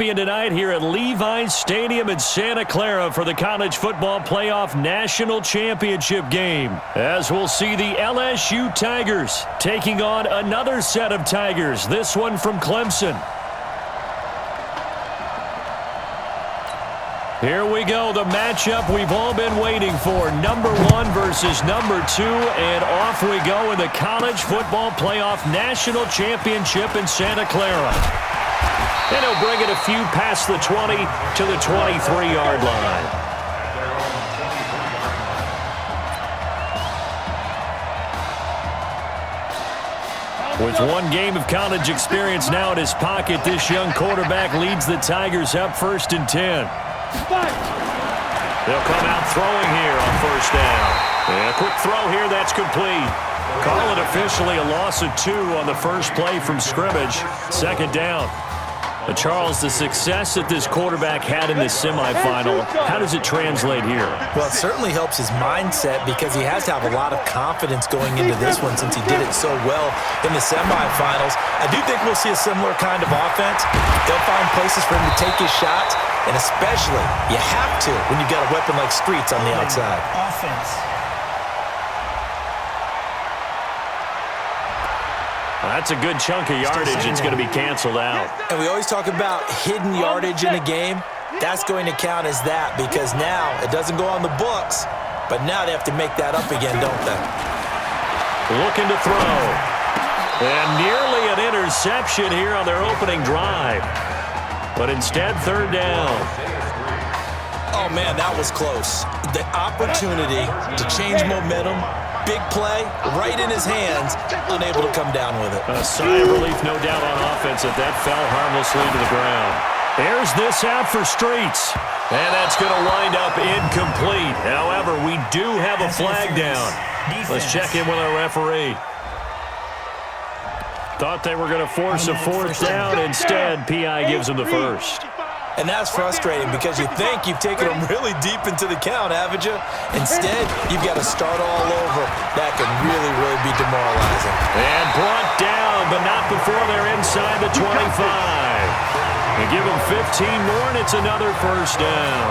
Tonight here at Levi's Stadium in Santa Clara for the College Football Playoff National Championship game. As we'll see the LSU Tigers taking on another set of Tigers, this one from Clemson. Here we go, the matchup we've all been waiting for. Number 1 versus number 2, and off we go in the College Football Playoff National Championship in Santa Clara. And he'll bring it a few past the 20 to the 23-yard line. With one game of college experience now in his pocket, this young quarterback leads the Tigers up 1st and 10. They'll come out throwing here on 1st down. And a quick throw here, that's complete. Call it officially a loss of 2 on the first play from scrimmage. 2nd down. Charles, the success that this quarterback had in this semifinal, how does it translate here? Well, it certainly helps his mindset because he has to have a lot of confidence going into this one since he did it so well in the semifinals. I do think we'll see a similar kind of offense. They'll find places for him to take his shots, and especially you have to when you've got a weapon like Streets on the outside. Offense. That's a good chunk of yardage. It's going to be canceled out. And we always talk about hidden yardage in a game. That's going to count as that because now it doesn't go on the books, but now they have to make that up again, don't they? Looking to throw. And nearly an interception here on their opening drive. But instead, 3rd down. Oh, man, that was close. The opportunity to change momentum, big play, right in his hands, unable to come down with it. A sigh of relief, no doubt, on offense that fell harmlessly to the ground. There's this out for Streets. And that's going to wind up incomplete. However, we do have a flag down. Let's check in with our referee. Thought they were going to force a 4th down. Instead, P.I. gives them the first. And that's frustrating because you think you've taken them really deep into the count, haven't you? Instead, you've got to start all over. That can really, really be demoralizing. And brought down, but not before they're inside the 25. They give them 15 more, and it's another 1st down.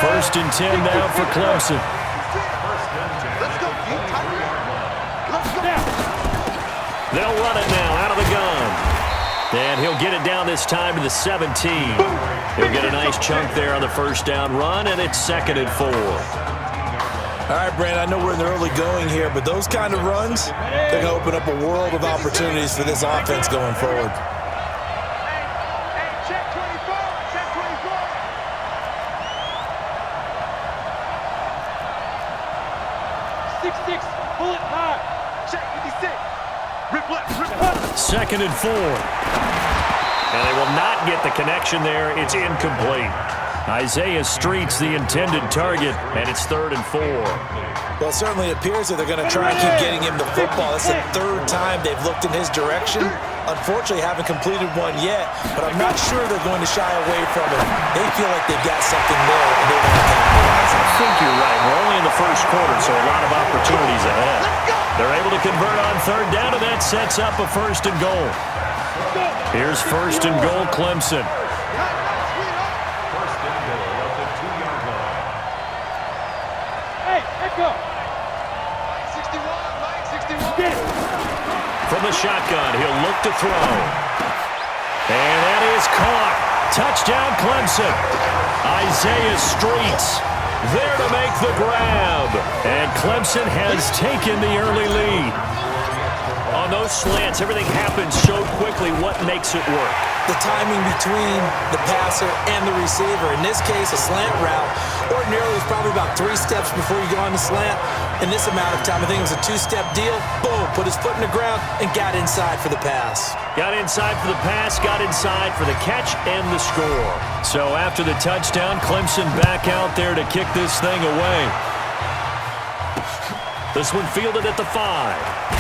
1st and 10 now for Clemson. They'll run it now out of the gun. And he'll get it down this time to the 17. He'll get a nice chunk there on the 1st down run, and it's 2nd and 4. All right, Brandon, I know we're in the early going here, but those kind of runs, they're going to open up a world of opportunities for this offense going forward. Check 24, check 24. 6-6, pull it hard. Check 56. Rip left, rip left. 2nd and 4. And they will not get the connection there. It's incomplete. Isaiah Streets, the intended target, and it's 3rd and 4. Well, it certainly appears that they're going to try and keep getting him the football. It's the 3rd time they've looked in his direction. Unfortunately, haven't completed one yet, but I'm not sure they're going to shy away from it. They feel like they've got something there, and they want to capitalize on it. I think you're right. We're only in the 1st quarter, so a lot of opportunities ahead. They're able to convert on 3rd down, and that sets up a 1st and goal. Here's 1st and goal, Clemson. Hey, echo. 61. From the shotgun, he'll look to throw. And that is caught. Touchdown, Clemson. Isaiah Streets there to make the grab. And Clemson has taken the early lead. On those slants, everything happens so quickly. What makes it work? The timing between the passer and the receiver. In this case, a slant route. Ordinarily, it's probably about 3 steps before you go on the slant. In this amount of time, I think it was a 2-step deal. Boom, put his foot in the ground and got inside for the pass. Got inside for the pass, got inside for the catch and the score. So after the touchdown, Clemson back out there to kick this thing away. This one fielded at the 5.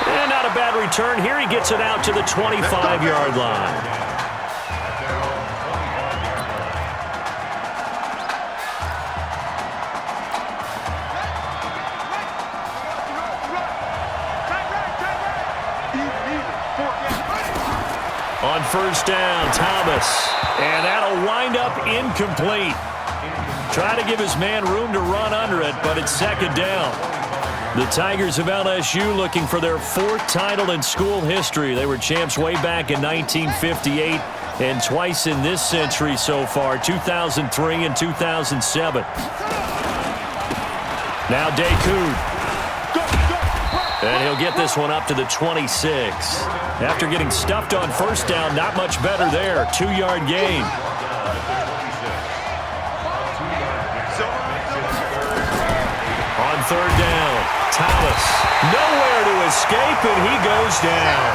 And not a bad return. Here he gets it out to the 25-yard line. On first down. Thomas. And that'll wind up incomplete. Try to give his man room to run under it, but it's second down. The Tigers of LSU looking for their 4th title in school history. They were champs way back in 1958 and twice in this century so far, 2003 and 2007. Now Deku. And he'll get this one up to the 26. After getting stuffed on first down, not much better there. 2-yard gain. On third down, Thomas. Nowhere to escape, and he goes down.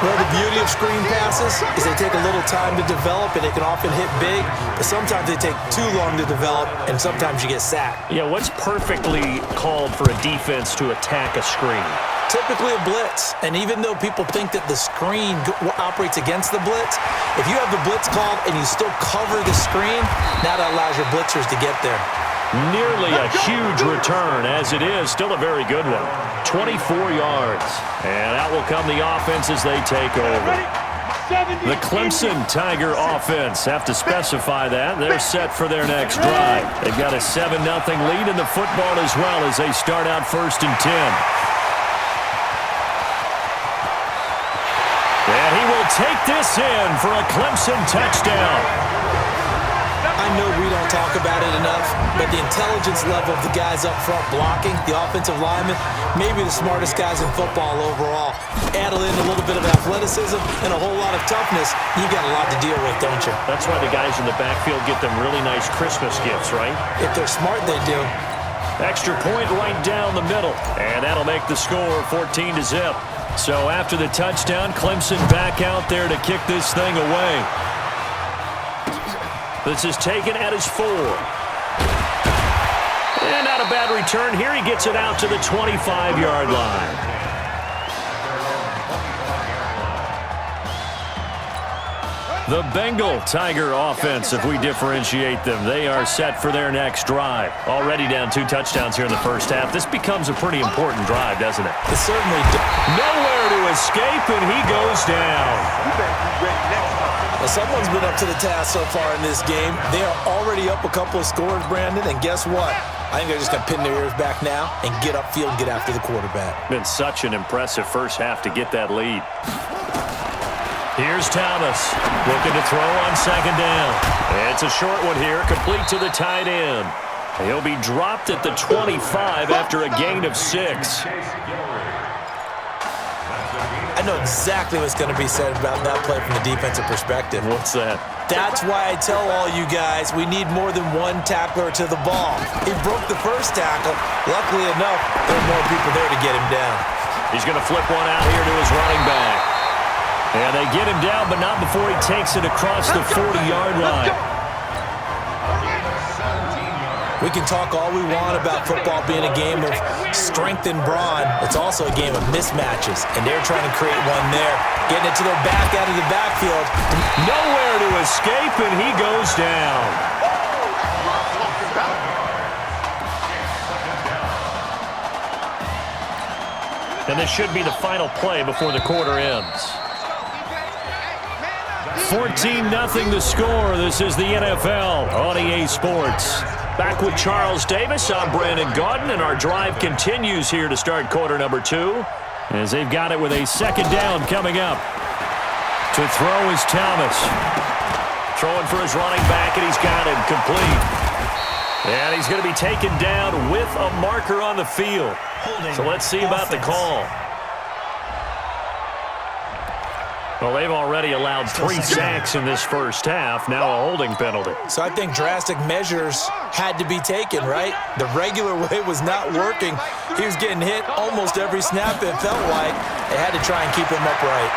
Well, the beauty of screen passes is they take a little time to develop, and they can often hit big, but sometimes they take too long to develop, and sometimes you get sacked. Yeah, what's perfectly called for a defense to attack a screen? Typically a blitz, and even though people think that the screen operates against the blitz, if you have the blitz called and you still cover the screen, now that allows your blitzers to get there. Nearly a huge return, as it is. Still a very good one. 24 yards. And out will come the offense as they take over. The Clemson Tiger offense, have to specify that. They're set for their next drive. They've got a 7-0 lead in the football as well as they start out 1st and 10. And he will take this in for a Clemson touchdown. I know we don't talk about it enough, but the intelligence level of the guys up front blocking, the offensive linemen, maybe the smartest guys in football overall. Add in a little bit of athleticism and a whole lot of toughness, you got a lot to deal with, don't you? That's why the guys in the backfield get them really nice Christmas gifts, right? If they're smart, they do. Extra point right down the middle, and that'll make the score 14-0. So after the touchdown, Clemson back out there to kick this thing away. This is taken at his 4. And not a bad return here. He gets it out to the 25-yard line. The Bengal Tiger offense, if we differentiate them, they are set for their next drive. Already down 2 touchdowns here in the first half. This becomes a pretty important drive, doesn't it? It certainly does. Nowhere to escape, and he goes down. Well, someone's been up to the task so far in this game. They are already up a couple of scores, Brandon, and guess what? I think they're just going to pin their ears back now and get upfield and get after the quarterback. Been such an impressive first half to get that lead. Here's Thomas, looking to throw on second down. It's a short one here, complete to the tight end. He'll be dropped at the 25 after a gain of 6. I know exactly what's going to be said about that play from the defensive perspective. What's that? That's why I tell all you guys we need more than one tackler to the ball. He broke the first tackle. Luckily enough, there were more people there to get him down. He's going to flip one out here to his running back. And they get him down, but not before he takes it across the 40-yard line. We can talk all we want about football being a game of strength and brawn. It's also a game of mismatches, and they're trying to create one there. Getting it to their back out of the backfield. Nowhere to escape, and he goes down. And this should be the final play before the quarter ends. 14-0 the score. This is the NFL on EA Sports. Back with Charles Davis. I'm Brandon Gaudin, and our drive continues here to start quarter number 2 as they've got it with a second down coming up. To throw is Thomas. Throwing for his running back, and he's got him complete. And he's going to be taken down with a marker on the field. So let's see about the call. Well, they've already allowed 3 sacks in this first half. Now a holding penalty. So I think drastic measures had to be taken, right? The regular way was not working. He was getting hit almost every snap, it felt like. They had to try and keep him upright.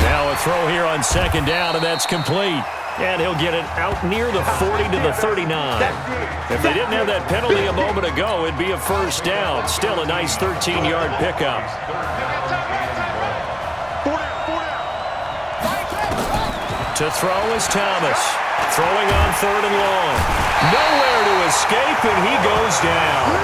Now a throw here on second down, and that's complete. And he'll get it out near the 40 to the 39. If they didn't have that penalty a moment ago, it'd be a first down. Still a nice 13-yard pickup. To throw is Thomas. Throwing on third and long. Nowhere to escape, and he goes down.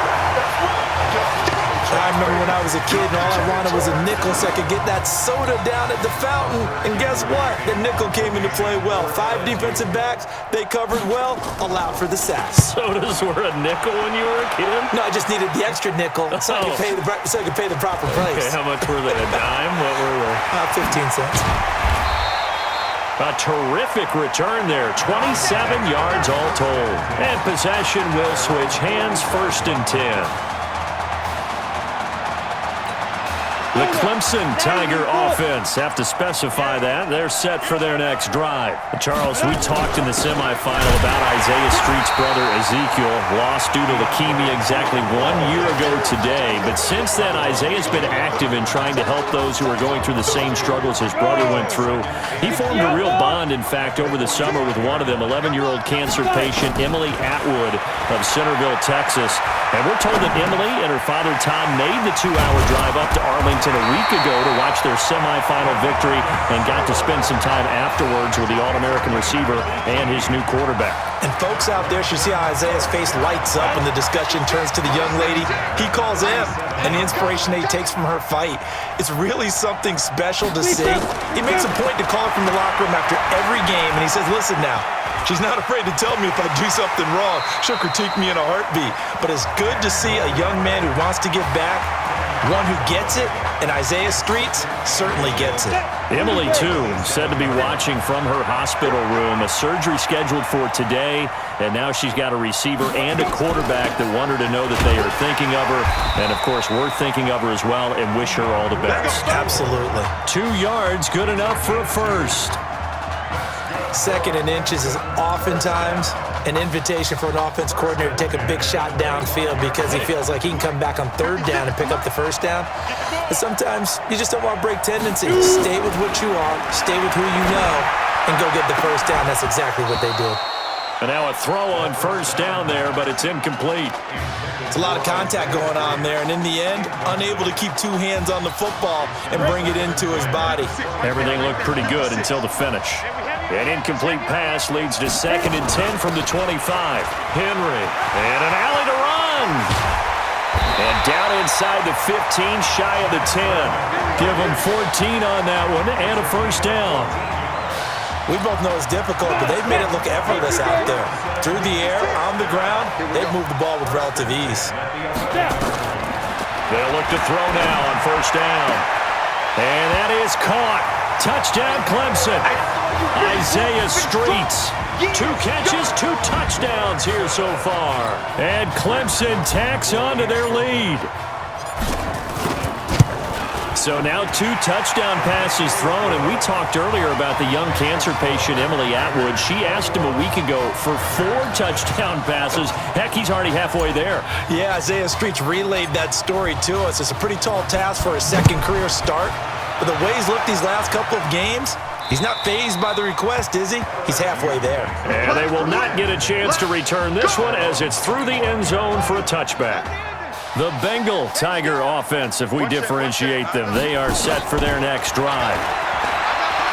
I remember when I was a kid and all I wanted was a nickel so I could get that soda down at the fountain. And guess what? The nickel came into play well. 5 defensive backs, they covered well, allowed for the sacks. Sodas were a nickel when you were a kid? No, I just needed the extra nickel so I could pay the proper price. Okay, how much were they? A dime? What were they? 15 cents. A terrific return there. 27 yards all told. And possession will switch hands, 1st and 10. The Clemson Tiger offense, have to specify that. They're set for their next drive. Charles, we talked in the semifinal about Isaiah Street's brother Ezekiel, lost due to leukemia exactly 1 year ago today. But since then, Isaiah's been active in trying to help those who are going through the same struggles his brother went through. He formed a real bond, in fact, over the summer with one of them, 11-year-old cancer patient Emily Atwood of Centerville, Texas. And we're told that Emily and her father Tom made the 2-hour drive up to Arlington a week ago to watch their semifinal victory and got to spend some time afterwards with the All-American receiver and his new quarterback. And folks out there should see how Isaiah's face lights up when the discussion turns to the young lady he calls him and the inspiration that he takes from her fight. It's really something special to see. He makes a point to call her from the locker room after every game, and he says, listen now, she's not afraid to tell me if I do something wrong. She'll critique me in a heartbeat. But it's good to see a young man who wants to give back, one who gets it, and Isaiah Streets certainly gets it. Emily, too, said to be watching from her hospital room. A surgery scheduled for today, and now she's got a receiver and a quarterback that want her to know that they are thinking of her. And, of course, we're thinking of her as well and wish her all the best. Absolutely. 2 yards, good enough for a first. 2nd and inches is oftentimes an invitation for an offense coordinator to take a big shot downfield because he feels like he can come back on 3rd down and pick up the 1st down. But sometimes you just don't want to break tendencies. Stay with what you are, stay with who you know, and go get the 1st down. That's exactly what they did. And now a throw on 1st down there, but it's incomplete. It's a lot of contact going on there, and in the end, unable to keep 2 hands on the football and bring it into his body. Everything looked pretty good until the finish. An incomplete pass leads to 2nd and 10 from the 25. Henry, and an alley to run. And down inside the 15, shy of the 10. Give them 14 on that one, and a 1st down. We both know it's difficult, but they've made it look effortless out there. Through the air, on the ground, they've moved the ball with relative ease. They'll look to throw now on 1st down. And that is caught. Touchdown, Clemson. Isaiah Streets. 2 catches, 2 touchdowns here so far. And Clemson tacks on to their lead. So now 2 touchdown passes thrown, and we talked earlier about the young cancer patient, Emily Atwood. She asked him a week ago for 4 touchdown passes. Heck, he's already halfway there. Yeah, Isaiah Streets relayed that story to us. It's a pretty tall task for a 2nd career start. But the way he's looked these last couple of games, he's not fazed by the request, is he? He's halfway there. And they will not get a chance to return this one as it's through the end zone for a touchback. The Bengal Tiger offense, if we differentiate them, they are set for their next drive.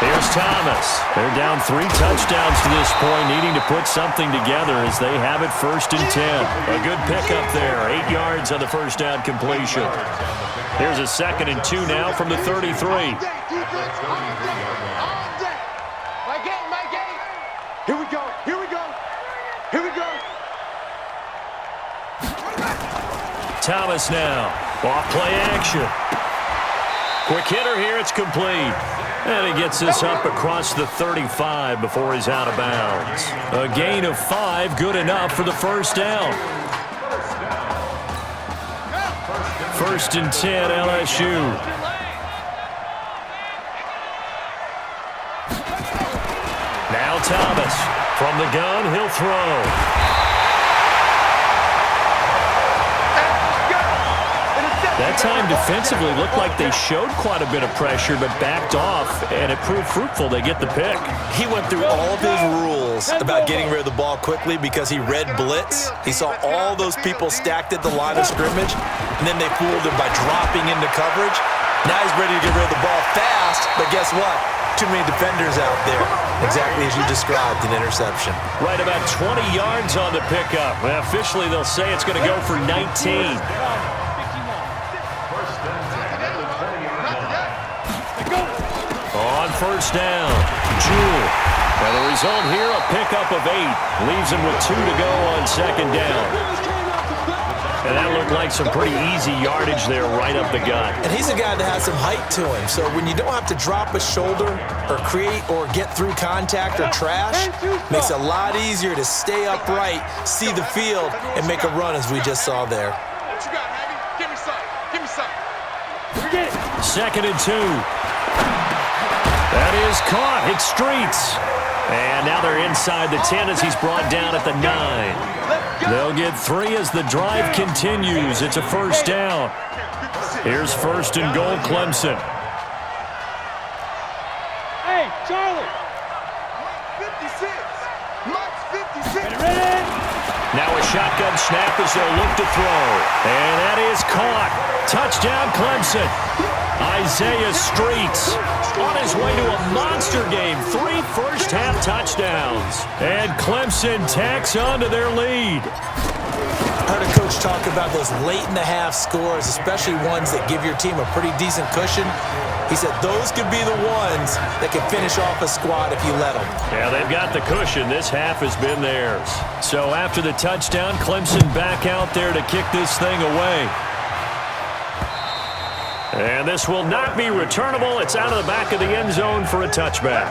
Here's Thomas. They're down 3 touchdowns to this point, needing to put something together as they have it 1st and 10. A good pickup there, 8 yards on the 1st down completion. Here's a 2nd and 2 now from the 33. Here we go. Here we go. Here we go. Thomas now. Off play action. Quick hitter here. It's complete. And he gets this up across the 35 before he's out of bounds. A gain of 5, good enough for the 1st down. 1st and 10, LSU. Now Thomas. From the gun, he'll throw. That time defensively looked like they showed quite a bit of pressure but backed off, and it proved fruitful. They get the pick. He went through all of his rules about getting rid of the ball quickly because he read blitz. He saw all those people stacked at the line of scrimmage, and then they fooled him by dropping into coverage. Now he's ready to get rid of the ball fast, but guess what? Too many defenders out there. Exactly as you described, an interception. Right about 20 yards on the pickup. Well, officially, they'll say it's going to go for 19. first down. Jewell. And the result here, a pickup of 8. Leaves him with 2 to go on second down. And that looked like some pretty easy yardage there right up the gut. And he's a guy that has some height to him. So when you don't have to drop a shoulder or create or get through contact or trash, makes it a lot easier to stay upright, see the field, and make a run as we just saw there. What you got, Maggie? Give me some. Give me some. Forget it. 2nd and 2. That is caught. Hit Streets. And now they're inside the 10 as he's brought down at the 9. They'll get 3 as the drive continues. It's a first down. Here's 1st and goal, Clemson. Hey, Charlie. 56. Max 56. Ready? Now a shotgun snap as they'll look to throw. And that is caught. Touchdown, Clemson. Isaiah Streets on his way to a monster game. 3 first-half touchdowns. And Clemson tacks on to their lead. I heard a coach talk about those late-in-the-half scores, especially ones that give your team a pretty decent cushion. He said those could be the ones that can finish off a squad if you let them. Yeah, they've got the cushion. This half has been theirs. So after the touchdown, Clemson back out there to kick this thing away. And this will not be returnable. It's out of the back of the end zone for a touchback.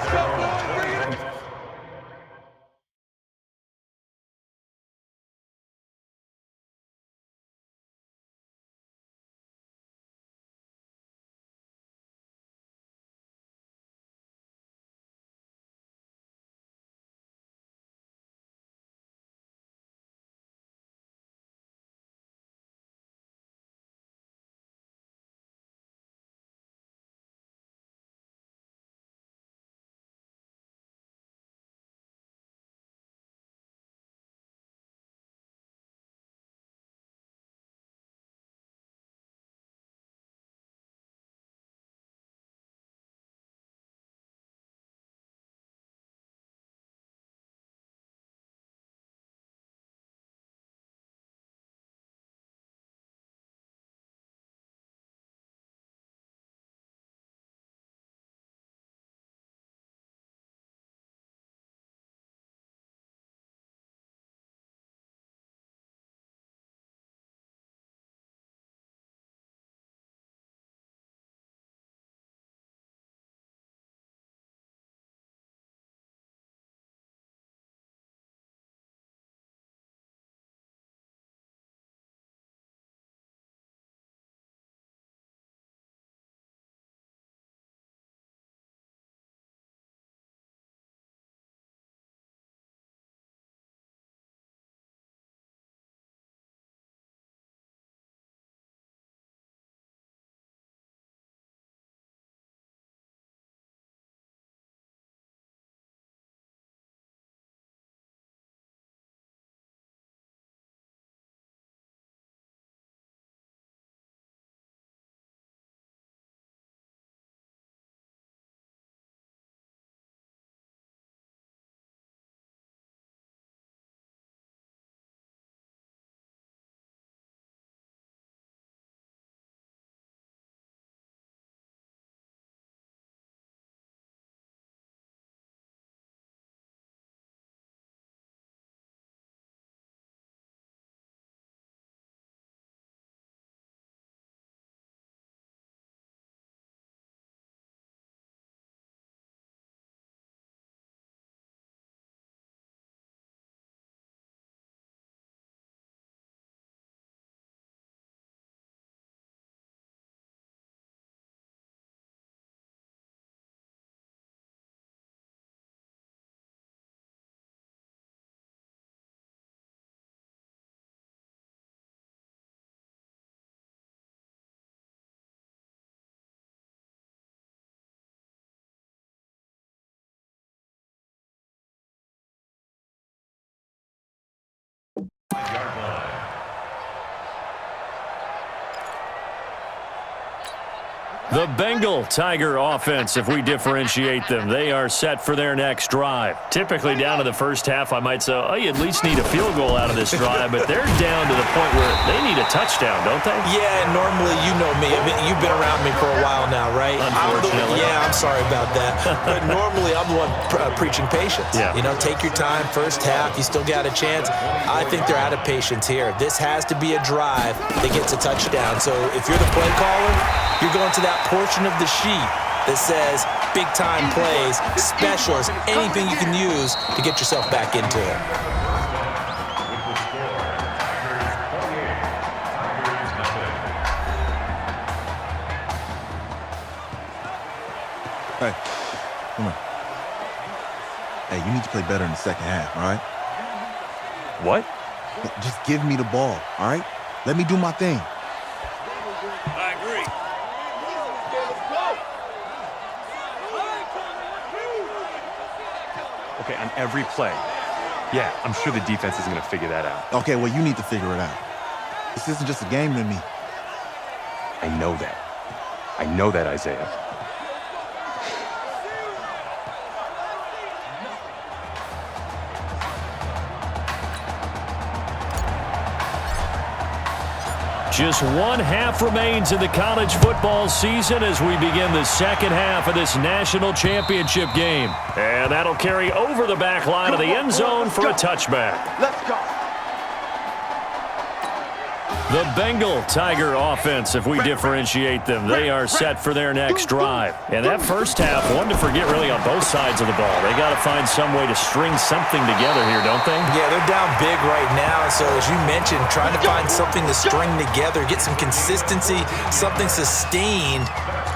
The Bengal Tiger offense, if we differentiate them, they are set for their next drive. Typically down to the first half, I might say, oh, you at least need a field goal out of this drive, but they're down to the point where they need a touchdown, don't they? Yeah, and normally, you know me. I mean, you've been around me for a while now, right? Unfortunately. I'm sorry about that. But normally, I'm the one preaching patience. Yeah. You know, take your time, first half, you still got a chance. I think they're out of patience here. This has to be a drive that gets a touchdown. So if you're the play caller, you're going to that portion of the sheet that says big-time plays, specials, anything you can use to get yourself back into it. Hey, come on. Hey, you need to play better in the second half, all right? What? Just give me the ball, all right? Let me do my thing. I agree. Okay, on every play. Yeah, I'm sure the defense isn't going to figure that out. Okay, well, you need to figure it out. This isn't just a game to me. I know that. I know that, Isaiah. Just one half remains in the college football season as we begin the second half of this national championship game. And that'll carry over the back line of the end zone for a touchback. Let's go. The Bengal Tiger offense, if we differentiate them, they are set for their next drive. And that first half, one to forget really on both sides of the ball. They got to find some way to string something together here, don't they? Yeah, they're down big right now. So as you mentioned, trying to find something to string together, get some consistency, something sustained,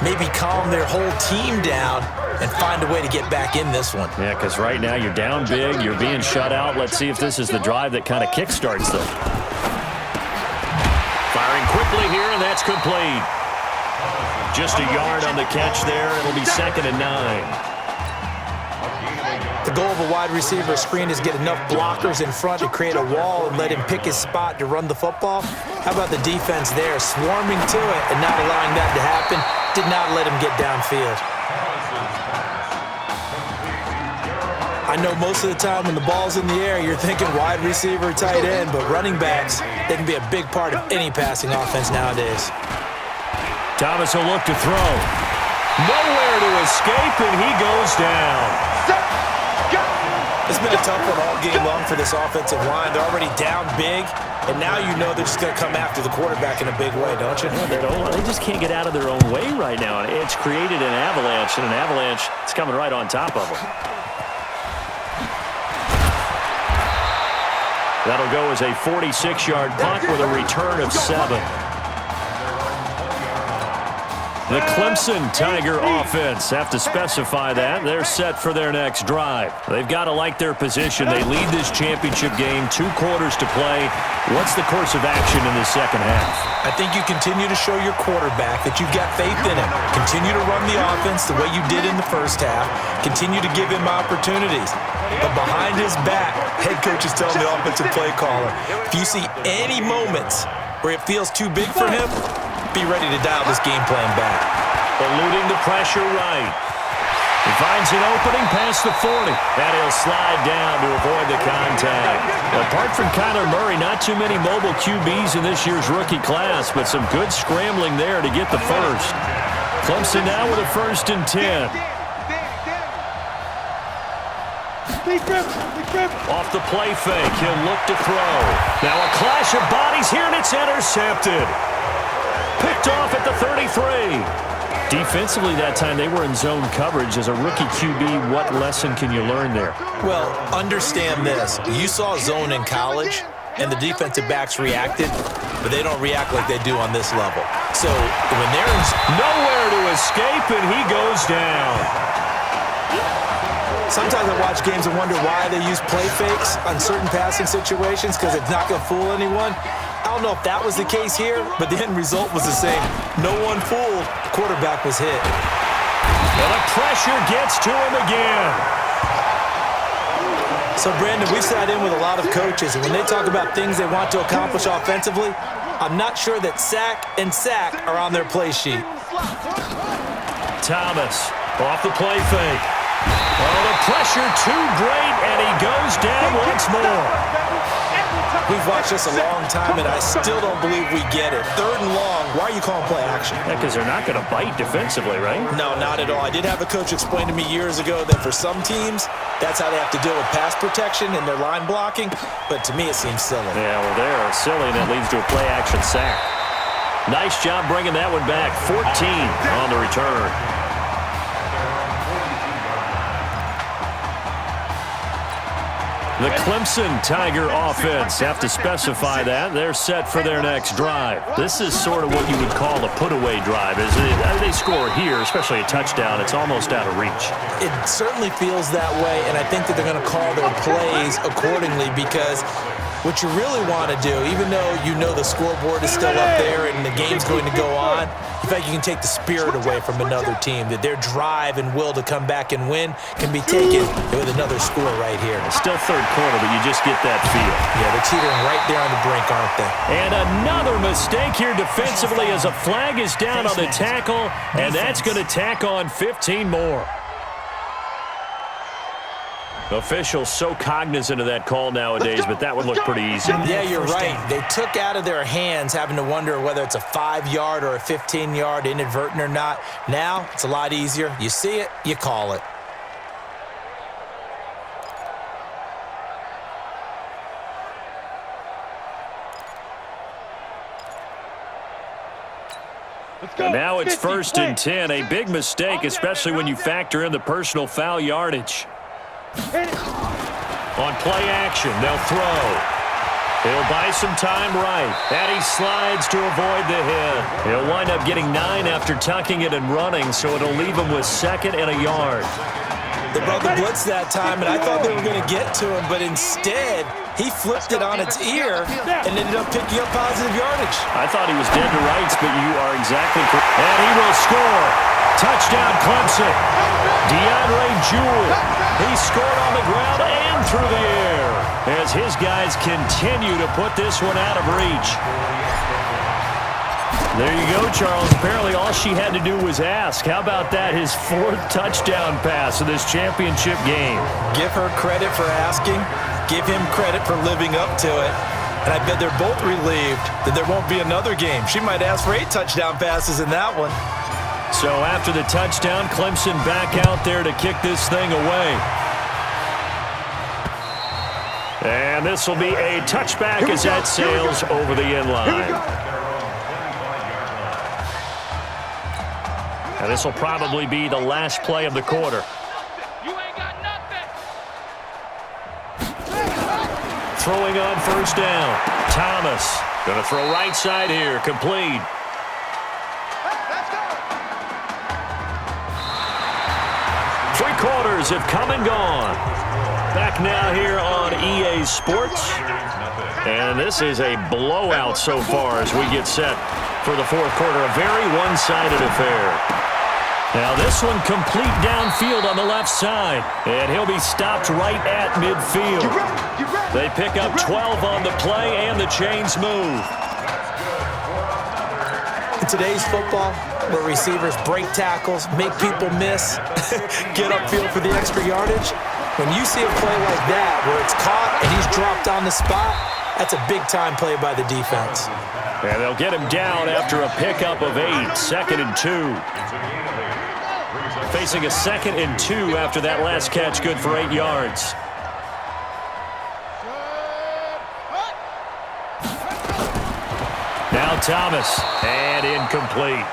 maybe calm their whole team down and find a way to get back in this one. Yeah, because right now you're down big, you're being shut out. Let's see if this is the drive that kind of kickstarts them. Firing quickly here, and that's complete. Just a yard on the catch there. It'll be 2nd and 9. The goal of a wide receiver screen is get enough blockers in front to create a wall and let him pick his spot to run the football. How about the defense there, swarming to it and not allowing that to happen? Did not let him get downfield. I know most of the time when the ball's in the air, you're thinking wide receiver, tight end, but running backs, they can be a big part of any passing offense nowadays. Thomas will look to throw. Nowhere to escape, and he goes down. It's been a tough one all game long for this offensive line. They're already down big, and now you know they're just going to come after the quarterback in a big way, don't you? Yeah, they just can't get out of their own way right now. And it's created an avalanche, and an avalanche is coming right on top of them. That'll go as a 46-yard punt with a return of 7. The Clemson Tiger offense have to specify that. They're set for their next drive. They've got to like their position. They lead this championship game, 2 quarters to play. What's the course of action in the second half? I think you continue to show your quarterback that you've got faith in him. Continue to run the offense the way you did in the first half. Continue to give him opportunities. But behind his back, head coach is telling the offensive play caller, if you see any moments where it feels too big for him, be ready to dial this game plan back. Eluding the pressure right. He finds an opening past the 40. And he'll slide down to avoid the contact. Apart from Kyler Murray, not too many mobile QBs in this year's rookie class, but some good scrambling there to get the first. Clemson now with a 1st and 10. Off the play fake, he'll look to throw. Now a clash of bodies here, and it's intercepted. Picked off at the 33. Defensively that time, they were in zone coverage. As a rookie QB, what lesson can you learn there? Well, understand this. You saw zone in college, and the defensive backs reacted, but they don't react like they do on this level. So when they're in nowhere to escape, and he goes down. Sometimes I watch games and wonder why they use play fakes on certain passing situations because it's not going to fool anyone. I don't know if that was the case here, but the end result was the same. No one fooled. The quarterback was hit. And the pressure gets to him again. So, Brandon, we sat in with a lot of coaches, and when they talk about things they want to accomplish offensively, I'm not sure that sack and sack are on their play sheet. Thomas off the play fake. Oh, the pressure too great, and he goes down once more. We've watched this a long time, and I still don't believe we get it. 3rd and long. Why are you calling play action? Yeah, because they're not going to bite defensively, right? No, not at all. I did have a coach explain to me years ago that for some teams, that's how they have to deal with pass protection and their line blocking. But to me, it seems silly. Yeah, well, they're silly, and that leads to a play action sack. Nice job bringing that one back. 14 on the return. The Clemson Tiger offense have to specify that. They're set for their next drive. This is sort of what you would call a put-away drive. As they score here, especially a touchdown, it's almost out of reach. It certainly feels that way, and I think that they're going to call their plays accordingly because what you really want to do, even though you know the scoreboard is still up there and the game's going to go on, in fact, you can take the spirit away from another team, that their drive and will to come back and win can be taken with another score right here. It's still 3rd quarter, but you just get that feel. Yeah, they're teetering right there on the brink, aren't they? And another mistake here defensively as a flag is down on the tackle, and that's going to tack on 15 more. Officials so cognizant of that call nowadays, but that would look pretty easy. Yeah, you're right. They took out of their hands having to wonder whether it's a 5-yard or a 15-yard inadvertent or not. Now, it's a lot easier. You see it, you call it. And now it's 1st and 10. A big mistake, especially when you factor in the personal foul yardage. On play action, they'll throw. He'll buy some time right. And he slides to avoid the hit. He'll wind up getting 9 after tucking it and running, so it'll leave him with 2nd and a yard. They brought the blitz that time, and I thought they were going to get to him, but instead, he flipped it on its ear and ended up picking up positive yardage. I thought he was dead to rights, but you are exactly correct. And he will score. Touchdown, Clemson. DeAndre Jewell. He scored on the ground and through the air as his guys continue to put this one out of reach. There you go, Charles. Apparently all she had to do was ask. How about that? His 4th touchdown pass in this championship game. Give her credit for asking. Give him credit for living up to it. And I bet they're both relieved that there won't be another game. She might ask for 8 touchdown passes in that one. So after the touchdown, Clemson back out there to kick this thing away. And this will be a touchback as that sails over the end line. And this will probably be the last play of the quarter. You ain't got nothing. Throwing on 1st down. Thomas going to throw right side here. Complete. Three quarters have come and gone. Back now here on EA Sports. And this is a blowout so far as we get set for the 4th quarter. A very one-sided affair. Now this one complete downfield on the left side. And he'll be stopped right at midfield. They pick up 12 on the play and the chains move. In today's football, where receivers break tackles, make people miss, get upfield for the extra yardage, when you see a play like that where it's caught and he's dropped on the spot, that's a big-time play by the defense. And they'll get him down after a pickup of 8, 2nd and 2. Facing a 2nd and 2 after that last catch, good for 8 yards. Now Thomas, and incomplete.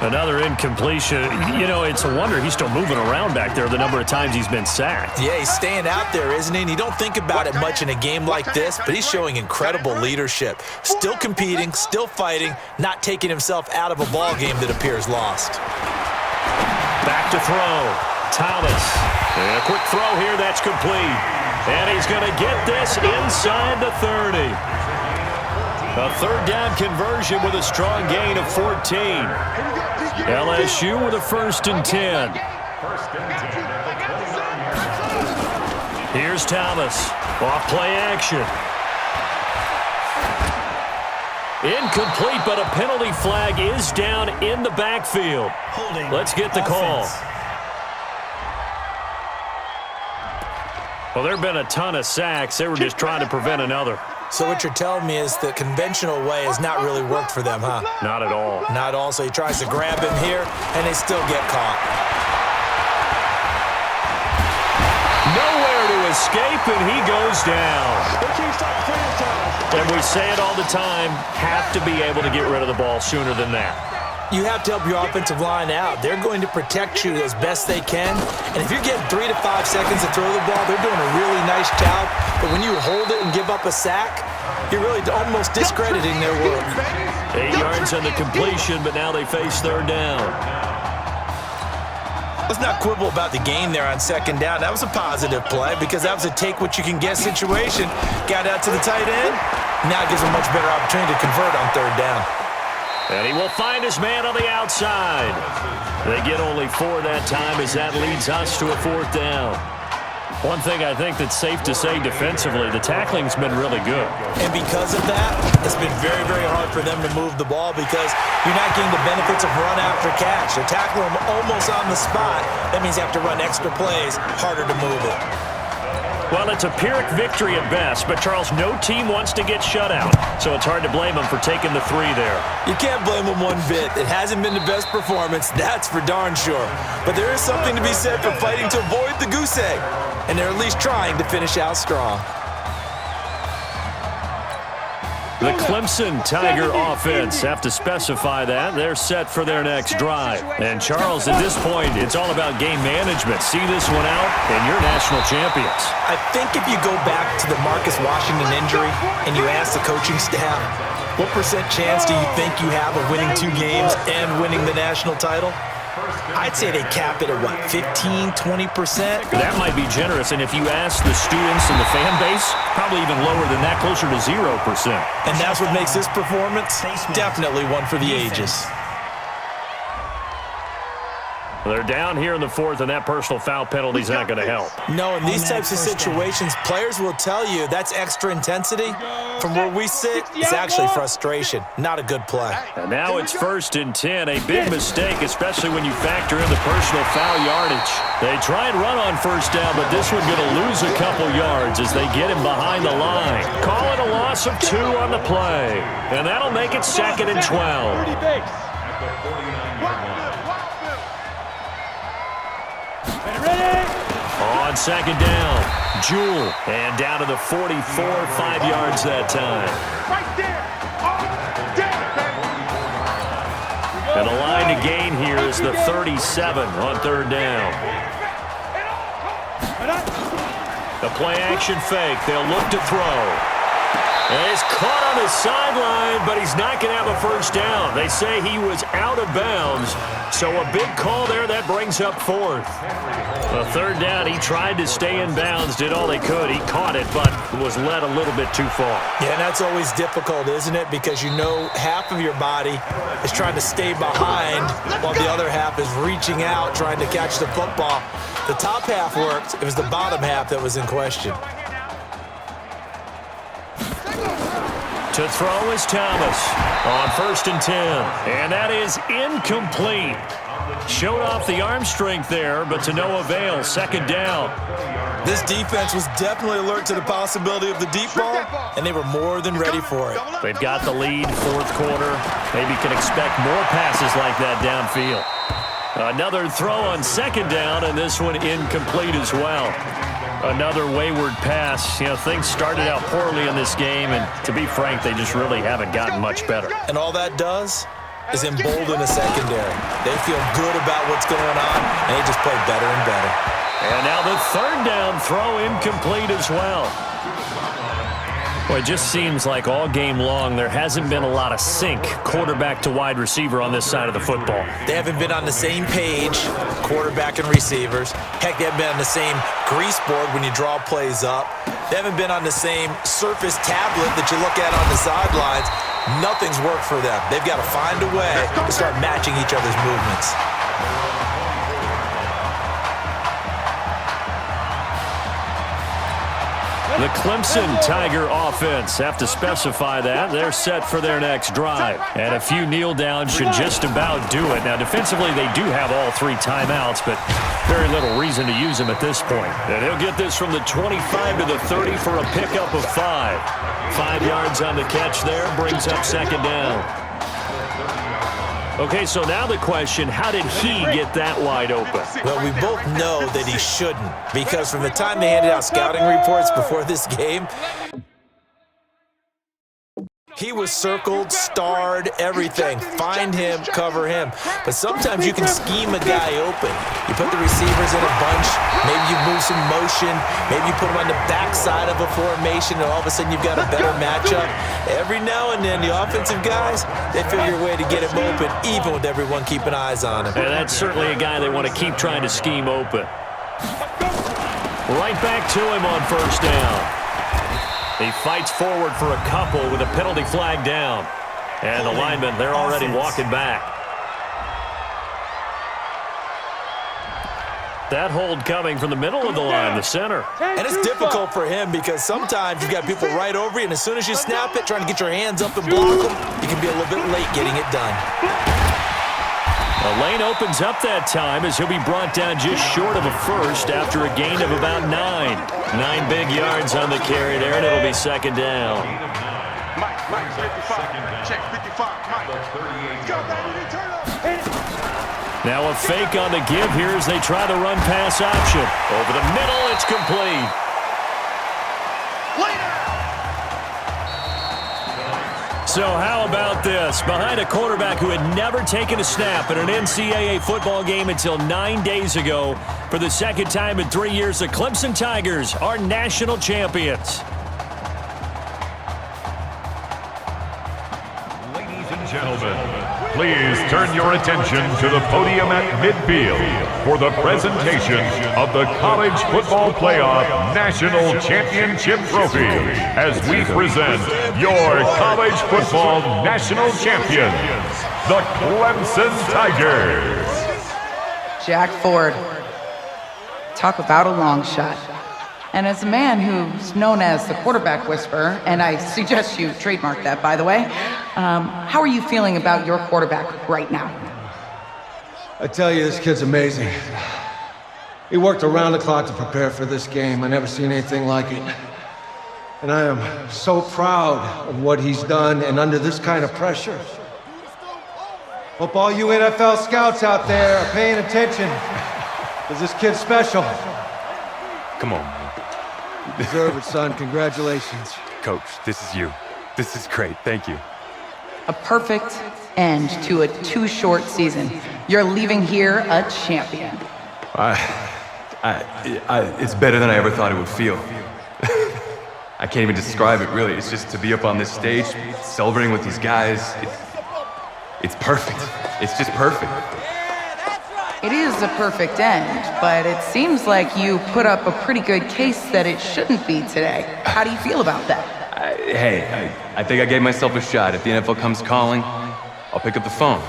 Another incompletion. You know, it's a wonder he's still moving around back there the number of times he's been sacked. Yeah, he's staying out there, isn't he? And you don't think about it much in a game like this, but he's showing incredible leadership. Still competing, still fighting, not taking himself out of a ball game that appears lost. Back to throw. Thomas. And a quick throw here, that's complete. And he's going to get this inside the 30. A 3rd down conversion with a strong gain of 14. LSU with a 1st and 10. Here's Thomas. Off play action. Incomplete, but a penalty flag is down in the backfield. Let's get the call. Well, there have been a ton of sacks. They were just trying to prevent another. So what you're telling me is the conventional way has not really worked for them, huh? Not at all. Not at all. So he tries to grab him here, and they still get caught. Nowhere to escape, and he goes down. And we say it all the time, have to be able to get rid of the ball sooner than that. You have to help your offensive line out. They're going to protect you as best they can. And if you're getting 3 to 5 seconds to throw the ball, they're doing a really nice job. But when you hold it and give up a sack, you're really almost discrediting their work. 8 yards on the completion, but now they face third down. Let's not quibble about the game there on second down. That was a positive play because that was a take-what-you-can-get situation. Got out to the tight end. Now it gives them a much better opportunity to convert on third down. And he will find his man on the outside. They get only 4 that time as that leads us to a fourth down. One thing I think that's safe to say defensively, the tackling's been really good. And because of that, it's been very, very hard for them to move the ball because you're not getting the benefits of run after catch. They're tackling them almost on the spot. That means you have to run extra plays, harder to move it. Well, it's a Pyrrhic victory at best, but Charles, no team wants to get shut out, so it's hard to blame them for taking the 3 there. You can't blame them one bit. It hasn't been the best performance, that's for darn sure. But there is something to be said for fighting to avoid the goose egg, and they're at least trying to finish out strong. The Clemson Tiger offense have to specify that. They're set for their next drive. And, Charles, at this point, it's all about game management. See this one out, and you're national champions. I think if you go back to the Marcus Washington injury and you ask the coaching staff, what % chance do you think you have of winning 2 games and winning the national title? I'd say they cap it at, what, 15, 20%? That might be generous, and if you ask the students and the fan base, probably even lower than that, closer to 0%. And that's what makes this performance definitely one for the ages. They're down here in the fourth, and that personal foul penalty is not going to help. No, in these types of situations, players will tell you that's extra intensity. From where we sit, it's actually frustration, not a good play. And now it's 1st and 10, a big mistake, especially when you factor in the personal foul yardage. They try and run on first down, but this one's going to lose a couple yards as they get him behind the line. Call it a loss of 2 on the play, and that'll make it 2nd and 12. On second down, Jewell, and down to the 44, 5 yards that time. And the line to gain here is the 37 on third down. The play-action fake, they'll look to throw. And he's caught on the sideline, but he's not going to have a first down. They say he was out of bounds, so a big call there that brings up 4th. The third down, he tried to stay in bounds, did all they could. He caught it, but was led a little bit too far. Yeah, and that's always difficult, isn't it? Because you know half of your body is trying to stay behind while the other half is reaching out, trying to catch the football. The top half worked. It was the bottom half that was in question. To throw is Thomas on 1st and 10. And that is incomplete. Showed off the arm strength there, but to no avail. 2nd down. This defense was definitely alert to the possibility of the deep ball, and they were more than ready for it. They've got the lead, 4th quarter. Maybe can expect more passes like that downfield. Another throw on 2nd down, and this one incomplete as well. Another wayward pass. You know, things started out poorly in this game, and to be frank, they just really haven't gotten much better. And all that does is embolden a secondary. They feel good about what's going on, and they just play better and better. And now the 3rd down throw incomplete as well. Well, it just seems like all game long there hasn't been a lot of sync quarterback to wide receiver on this side of the football. They haven't been on the same page, quarterback and receivers. Heck, they haven't been on the same grease board when you draw plays up. They haven't been on the same surface tablet that you look at on the sidelines. Nothing's worked for them. They've got to find a way to start matching each other's movements. The Clemson Tiger offense, have to specify that. They're set for their next drive. And a few kneel downs should just about do it. Now, defensively, they do have all 3 timeouts, but very little reason to use them at this point. And he'll get this from the 25 to the 30 for a pickup of 5. 5 yards on the catch there, brings up second down. Okay, so now the question, how did he get that wide open? Well, we both know that he shouldn't, because from the time they handed out scouting reports before this game, he was circled, starred, everything. Find him, cover him. But sometimes you can scheme a guy open. You put the receivers in a bunch. Maybe you move some motion. Maybe you put them on the backside of a formation, and all of a sudden you've got a better matchup. Every now and then, the offensive guys, they figure a way to get him open, even with everyone keeping eyes on him. And that's certainly a guy they want to keep trying to scheme open. Right back to him on first down. He fights forward for a couple with a penalty flag down. And the linemen, they're already walking back. That hold coming from the middle of the line, the center. And it's difficult for him because sometimes you've got people right over you, and as soon as you snap it, trying to get your hands up and block them, you can be a little bit late getting it done. The lane opens up that time as he'll be brought down just short of a first after a gain of about 9. 9 big yards on the carry there, and it'll be second down. Mike, 55. Check 55. Mike. Go, baby, turn up. Now a fake on the give here as they try the run-pass option. Over the middle, it's complete. So how about this? Behind a quarterback who had never taken a snap in an NCAA football game until 9 days ago, for the second time in 3 years, the Clemson Tigers are national champions. Ladies and gentlemen, please turn your attention to the podium at midfield for the presentation of the College Football Playoff National Championship Trophy as we present your college football national champions, the Clemson Tigers. Jack Ford. Talk about a long shot. And as a man who's known as the quarterback whisperer, and I suggest you trademark that, by the way, how are you feeling about your quarterback right now? I tell you, this kid's amazing. He worked around the clock to prepare for this game. I never seen anything like it. And I am so proud of what he's done, and under this kind of pressure. Hope all you NFL scouts out there are paying attention, because this kid's special. Come on, man. You deserve it, son. Congratulations. Coach, this is you. This is great. Thank you. A perfect end to a too short season. You're leaving here a champion. It's better than I ever thought it would feel. I can't even describe it, really. It's just to be up on this stage, celebrating with these guys. It's perfect. It's just perfect. It is a perfect end, but it seems like you put up a pretty good case that it shouldn't be today. How do you feel about that? I think I gave myself a shot. If the NFL comes calling, I'll pick up the phone.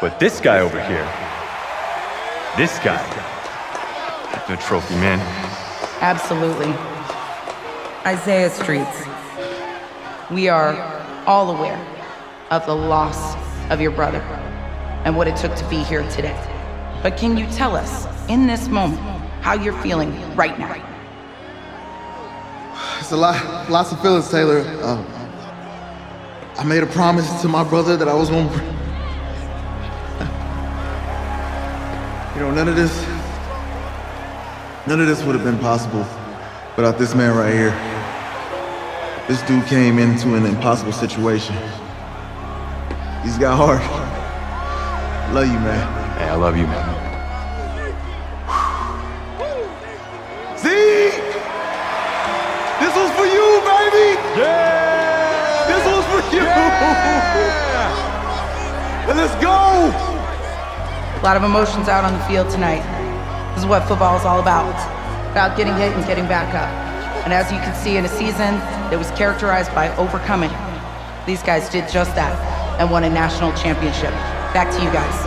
But this guy over here, this guy, the trophy, man. Absolutely. Isaiah Streets, we are all aware of the loss of your brother and what it took to be here today. But can you tell us, in this moment, how you're feeling right now? It's lots of feelings, Taylor. I made a promise to my brother that I was going to... You know, none of this would have been possible without this man right here. This dude came into an impossible situation. He's got heart. Love you, man. Hey, I love you, man. See? This was for you, baby! Yeah! This was for you! Yeah! Let's go! A lot of emotions out on the field tonight. This is what football is all about. About getting hit and getting back up. And as you can see, in a season that was characterized by overcoming, these guys did just that and won a national championship. Back to you guys.